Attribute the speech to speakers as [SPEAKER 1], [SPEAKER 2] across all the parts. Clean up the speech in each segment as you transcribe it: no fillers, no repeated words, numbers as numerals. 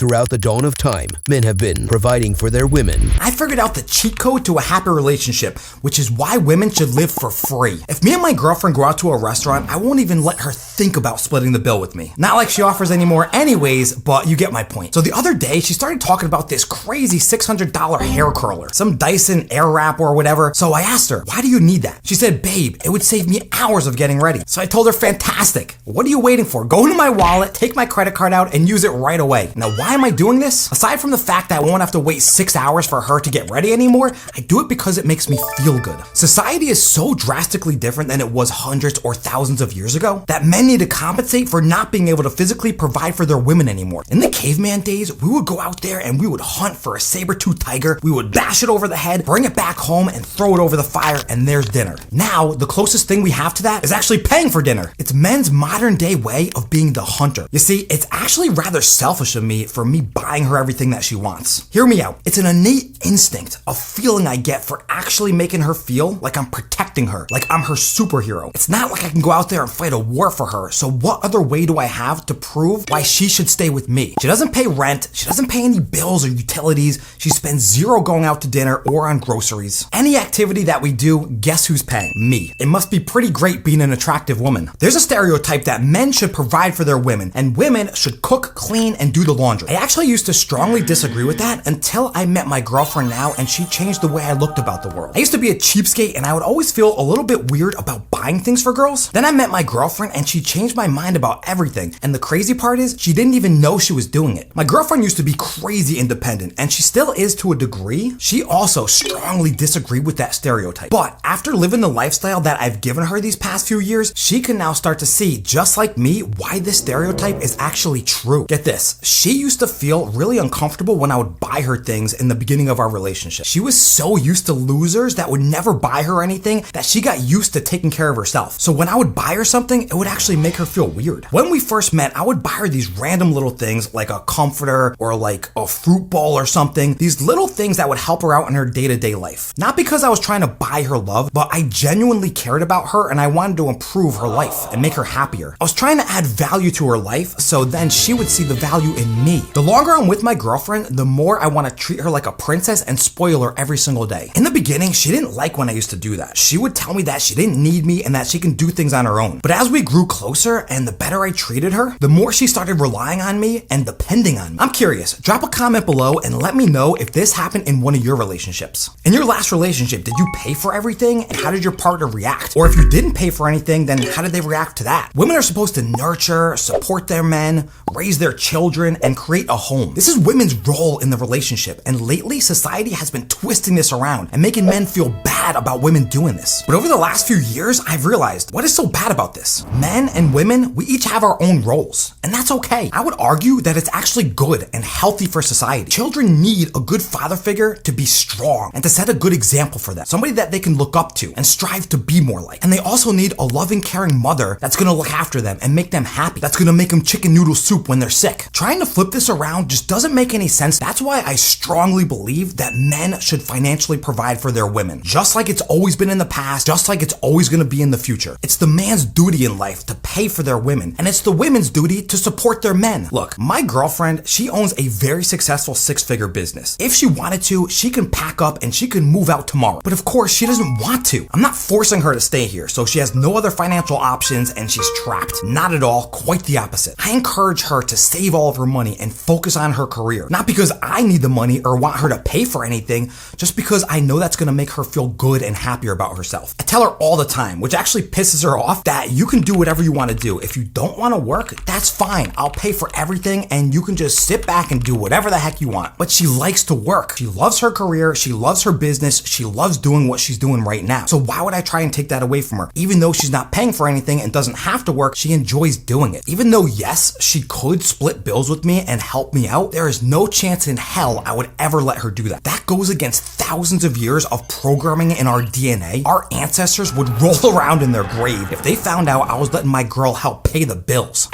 [SPEAKER 1] Throughout the dawn of time, men have been providing for their women.
[SPEAKER 2] I figured out the cheat code to a happy relationship, which is why women should live for free. If me and my girlfriend go out to a restaurant, I won't even let her think about splitting the bill with me. Not like she offers anymore anyways, but you get my point. So the other day, she started talking about this crazy $600 hair curler, some Dyson Airwrap or whatever. So I asked her, why do you need that? She said, babe, it would save me hours of getting ready. So I told her, fantastic. What are you waiting for? Go into my wallet, take my credit card out, and use it right away. Now, why am I doing this? Aside from the fact that I won't have to wait 6 hours for her to get ready anymore, I do it because it makes me feel good. Society is so drastically different than it was hundreds or thousands of years ago that men need to compensate for not being able to physically provide for their women anymore. In the caveman days, we would go out there and we would hunt for a saber-toothed tiger, we would bash it over the head, bring it back home, and throw it over the fire, and there's dinner. Now, the closest thing we have to that is actually paying for dinner. It's men's modern day way of being the hunter. You see, it's actually rather selfish of me for me buying her everything that she wants. Hear me out. It's an innate instinct, a feeling I get for actually making her feel like I'm protecting her, like I'm her superhero. It's not like I can go out there and fight a war for her, so what other way do I have to prove why she should stay with me? She doesn't pay rent, she doesn't pay any bills or utilities, she spends zero going out to dinner or on groceries. Any activity that we do, guess who's paying? Me. It must be pretty great being an attractive woman. There's a stereotype that men should provide for their women, and women should cook, clean, and do the laundry. I actually used to strongly disagree with that until I met my girlfriend now, and she changed the way I looked about the world. I used to be a cheapskate, and I would always feel a little bit weird about buying things for girls. Then I met my girlfriend, and she changed my mind about everything, and the crazy part is, she didn't even know she was doing it. My girlfriend used to be crazy independent, and she still is to a degree. She also strongly disagreed with that stereotype. But after living the lifestyle that I've given her these past few years, she can now start to see, just like me, why this stereotype is actually true. Get this, she used to feel really uncomfortable when I would buy her things in the beginning of our relationship. She was so used to losers that would never buy her anything that she got used to taking care of herself. So when I would buy her something, it would actually make her feel weird. When we first met, I would buy her these random little things like a comforter or like a fruit bowl or something. These little things that would help her out in her day-to-day life. Not because I was trying to buy her love, but I genuinely cared about her and I wanted to improve her life and make her happier. I was trying to add value to her life so then she would see the value in me. The longer I'm with my girlfriend, the more I want to treat her like a princess and spoil her every single day. In the beginning, she didn't like when I used to do that. She would tell me that she didn't need me and that she can do things on her own. But as we grew closer and the better I treated her, the more she started relying on me and depending on me. I'm curious, drop a comment below and let me know if this happened in one of your relationships. In your last relationship, did you pay for everything and how did your partner react? Or if you didn't pay for anything, then how did they react to that? Women are supposed to nurture, support their men, raise their children, and create a home. This is women's role in the relationship, and lately society has been twisting this around and making men feel bad about women doing this. But over the last few years, I've realized what is so bad about this? Men and women, we each have our own roles, and that's okay. I would argue that it's actually good and healthy for society. Children need a good father figure to be strong and to set a good example for them. Somebody that they can look up to and strive to be more like. And they also need a loving, caring mother that's gonna look after them and make them happy. That's gonna make them chicken noodle soup when they're sick. Trying to flip this around just doesn't make any sense. That's why I strongly believe that men should financially provide for their women. Just like it's always been in the past, just like it's always gonna be in the future. It's the man's duty in life to pay for their women, and it's the women's duty to support their men. Look, my girlfriend, she owns a very successful six-figure business. If she wanted to, she can pack up and she can move out tomorrow. But of course, she doesn't want to. I'm not forcing her to stay here, so she has no other financial options and she's trapped. Not at all, quite the opposite. I encourage her to save all of her money and focus on her career. Not because I need the money or want her to pay for anything, just because I know that's gonna make her feel good and happier about herself. I tell her all the time, which actually pisses her off, that you can do whatever you wanna do. If you don't wanna work, that's fine. I'll pay for everything and you can just sit back and do whatever the heck you want. But she likes to work. She loves her career, she loves her business, she loves doing what she's doing right now. So why would I try and take that away from her? Even though she's not paying for anything and doesn't have to work, she enjoys doing it. Even though, yes, she could split bills with me and help me out, there is no chance in hell I would ever let her do that. That goes against thousands of years of programming in our DNA. Our ancestors would roll around in their grave if they found out I was letting my girl help pay the bills.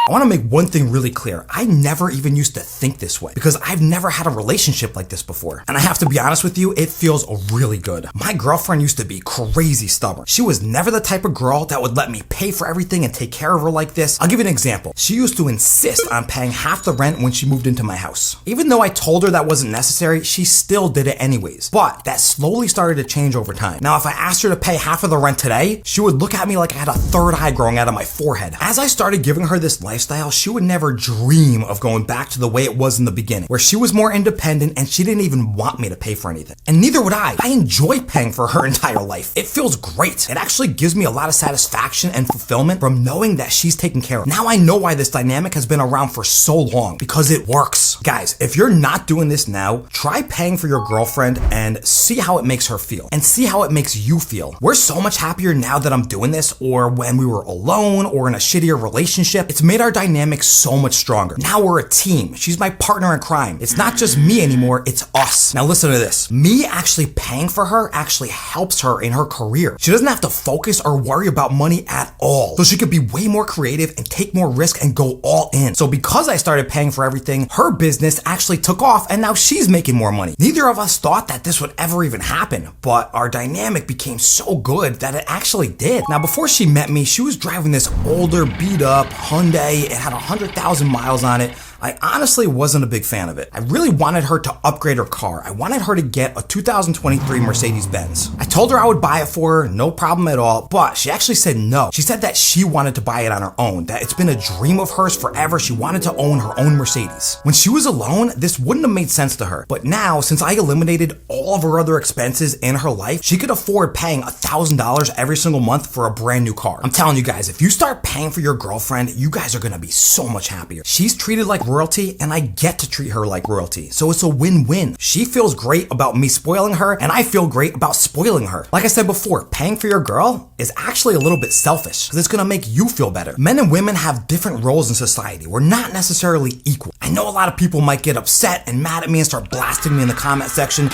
[SPEAKER 2] I want to make one thing really clear. I never even used to think this way because I've never had a relationship like this before. And I have to be honest with you, it feels really good. My girlfriend used to be crazy stubborn. She was never the type of girl that would let me pay for everything and take care of her like this. I'll give you an example. She used to insist on paying half the rent when she moved into my house. Even though I told her that wasn't necessary, she still did it anyways. But that slowly started to change over time. Now, if I asked her to pay half of the rent today, she would look at me like I had a third eye growing out of my forehead. As I started giving her this lifestyle, she would never dream of going back to the way it was in the beginning, where she was more independent and she didn't even want me to pay for anything. And neither would I. I enjoy paying for her entire life. It feels great. It actually gives me a lot of satisfaction and fulfillment from knowing that she's taken care of. Now I know why this dynamic has been around for so long, because it works. Guys, if you're not doing this now, try paying for your girlfriend and see how it makes her feel and see how it makes you feel. We're so much happier now that I'm doing this, or when we were alone or in a shittier relationship. It's made our dynamic so much stronger. Now we're a team. She's my partner in crime. It's not just me anymore, it's us. Now listen to this. Me actually paying for her actually helps her in her career. She doesn't have to focus or worry about money at all. So she could be way more creative and take more risk and go all in. So because I started paying for everything, her business actually took off and now she's making more money. Neither of us thought that this would ever even happen, but our dynamic became so good that it actually did. Now before she met me, she was driving this older beat up Hyundai. It had 100,000 miles on it. I honestly wasn't a big fan of it. I really wanted her to upgrade her car. I wanted her to get a 2023 Mercedes-Benz. I told her I would buy it for her, no problem at all, but she actually said no. She said that she wanted to buy it on her own, that it's been a dream of hers forever. She wanted to own her own Mercedes. When she was alone, this wouldn't have made sense to her. But now, since I eliminated all of her other expenses in her life, she could afford paying $1,000 every single month for a brand new car. I'm telling you guys, if you start paying for your girlfriend, you guys are gonna be so much happier. She's treated like royalty and I get to treat her like royalty. So it's a win-win. She feels great about me spoiling her and I feel great about spoiling her. Like I said before, paying for your girl is actually a little bit selfish because it's gonna make you feel better. Men and women have different roles in society. We're not necessarily equal. I know a lot of people might get upset and mad at me and start blasting me in the comment section.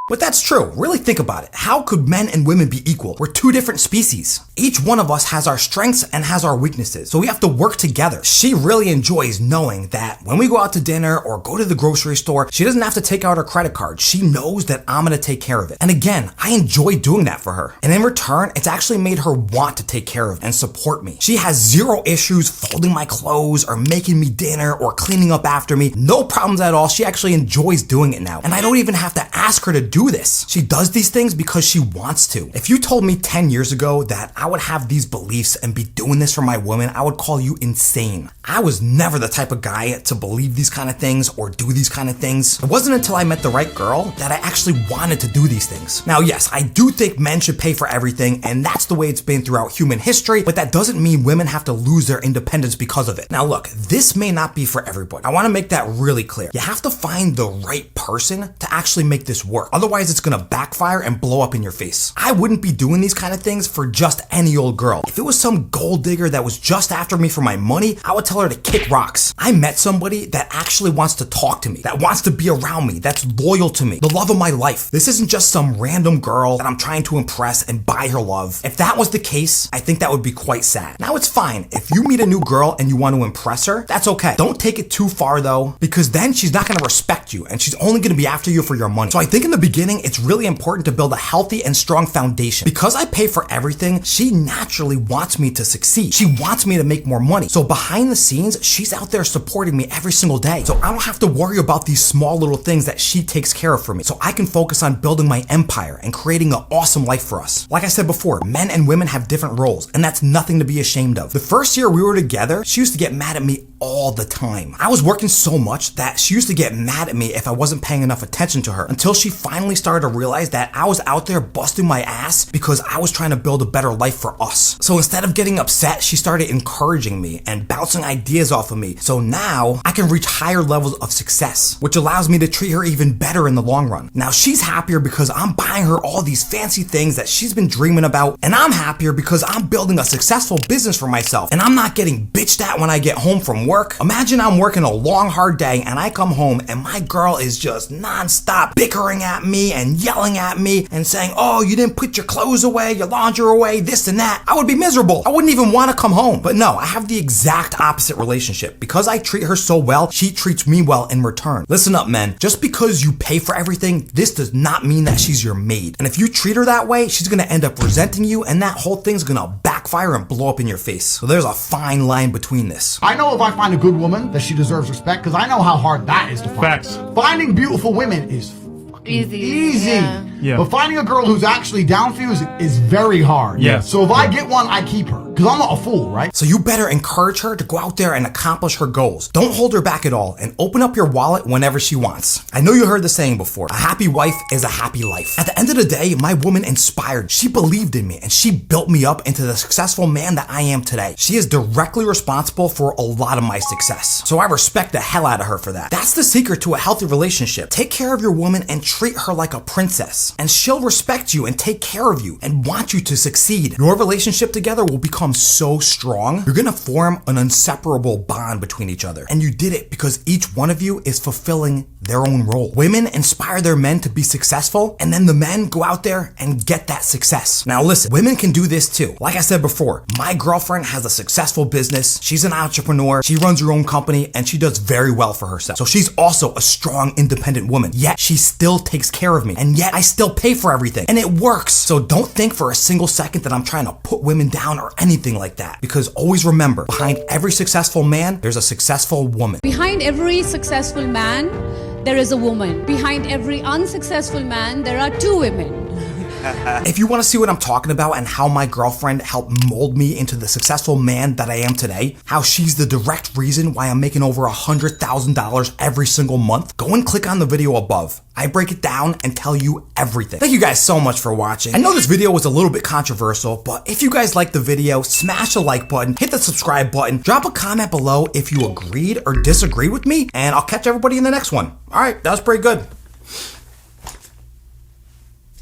[SPEAKER 2] But that's true. Really think about it. How could men and women be equal? We're two different species. Each one of us has our strengths and has our weaknesses, so we have to work together. She really enjoys knowing that when we go out to dinner or go to the grocery store, she doesn't have to take out her credit card. She knows that I'm gonna take care of it. And again, I enjoy doing that for her. And in return, it's actually made her want to take care of and support me. She has zero issues folding my clothes or making me dinner or cleaning up after me. No problems at all. She actually enjoys doing it now. And I don't even have to ask her to do this. She does these things because she wants to. If you told me 10 years ago that I would have these beliefs and be doing this for my woman, I would call you insane. I was never the type of guy to believe these kind of things or do these kind of things. It wasn't until I met the right girl that I actually wanted to do these things. Now, yes, I do think men should pay for everything, and that's the way it's been throughout human history, but that doesn't mean women have to lose their independence because of it. Now, look, this may not be for everybody. I want to make that really clear. You have to find the right person to actually make this work. Otherwise, it's gonna backfire and blow up in your face. I wouldn't be doing these kind of things for just any old girl. If it was some gold digger that was just after me for my money, I would tell her to kick rocks. I met somebody that actually wants to talk to me, that wants to be around me, that's loyal to me, the love of my life. This isn't just some random girl that I'm trying to impress and buy her love. If that was the case, I think that would be quite sad. Now it's fine. If you meet a new girl and you want to impress her, that's okay. Don't take it too far though, because then she's not gonna respect you and she's only gonna be after you for your money. So I think in the beginning, it's really important to build a healthy and strong foundation. Because I pay for everything, she naturally wants me to succeed. She wants me to make more money. So behind the scenes, she's out there supporting me every single day. So I don't have to worry about these small little things that she takes care of for me. So I can focus on building my empire and creating an awesome life for us. Like I said before, men and women have different roles, and that's nothing to be ashamed of. The first year we were together, she used to get mad at me all the time. I was working so much that she used to get mad at me if I wasn't paying enough attention to her, until she finally started to realize that I was out there busting my ass because I was trying to build a better life for us. So instead of getting upset, she started encouraging me and bouncing ideas off of me. So now I can reach higher levels of success, which allows me to treat her even better in the long run. Now she's happier because I'm buying her all these fancy things that she's been dreaming about, and I'm happier because I'm building a successful business for myself, and I'm not getting bitched at when I get home from work. Imagine I'm working a long, hard day and I come home and my girl is just nonstop bickering at me and yelling at me and saying, oh, you didn't put your clothes away, your laundry away, this and that. I would be miserable. I wouldn't even want to come home. But no, I have the exact opposite relationship. Because I treat her so well, she treats me well in return. Listen up, men. Just because you pay for everything, this does not mean that she's your maid. And if you treat her that way, she's gonna end up resenting you and that whole thing's gonna backfire and blow up in your face. So there's a fine line between this.
[SPEAKER 3] I know if I find a good woman that she deserves respect, because I know how hard that is to find.
[SPEAKER 4] Facts.
[SPEAKER 3] Finding beautiful women is easy.
[SPEAKER 4] Yeah.
[SPEAKER 3] But finding a girl who's actually down for you is very hard.
[SPEAKER 4] Yeah.
[SPEAKER 3] So if I get one, I keep her. Because I'm not a fool, right?
[SPEAKER 2] So you better encourage her to go out there and accomplish her goals. Don't hold her back at all and open up your wallet whenever she wants. I know you heard the saying before, a happy wife is a happy life. At the end of the day, my woman inspired. She believed in me and she built me up into the successful man that I am today. She is directly responsible for a lot of my success. So I respect the hell out of her for that. That's the secret to a healthy relationship. Take care of your woman and treat her like a princess. And she'll respect you and take care of you and want you to succeed. Your relationship together will become so strong. You're gonna form an inseparable bond between each other. And you did it because each one of you is fulfilling their own role. Women inspire their men to be successful, and then the men go out there and get that success. Now listen, women can do this too. Like I said before, my girlfriend has a successful business. She's an entrepreneur. She runs her own company and she does very well for herself. So she's also a strong, independent woman. Yet she still takes care of me. And yet I still pay for everything. And it works. So don't think for a single second that I'm trying to put women down or anything like that. Because always remember, behind every successful man, there's a successful woman.
[SPEAKER 5] Behind every successful man, there is a woman. Behind every unsuccessful man, there are two women.
[SPEAKER 2] If you want to see what I'm talking about and how my girlfriend helped mold me into the successful man that I am today, how she's the direct reason why I'm making over $100,000 every single month, go and click on the video above. I break it down and tell you everything. Thank you guys so much for watching. I know this video was a little bit controversial, but if you guys liked the video, smash the like button, hit the subscribe button, drop a comment below if you agreed or disagreed with me, and I'll catch everybody in the next one. All right, that was pretty good.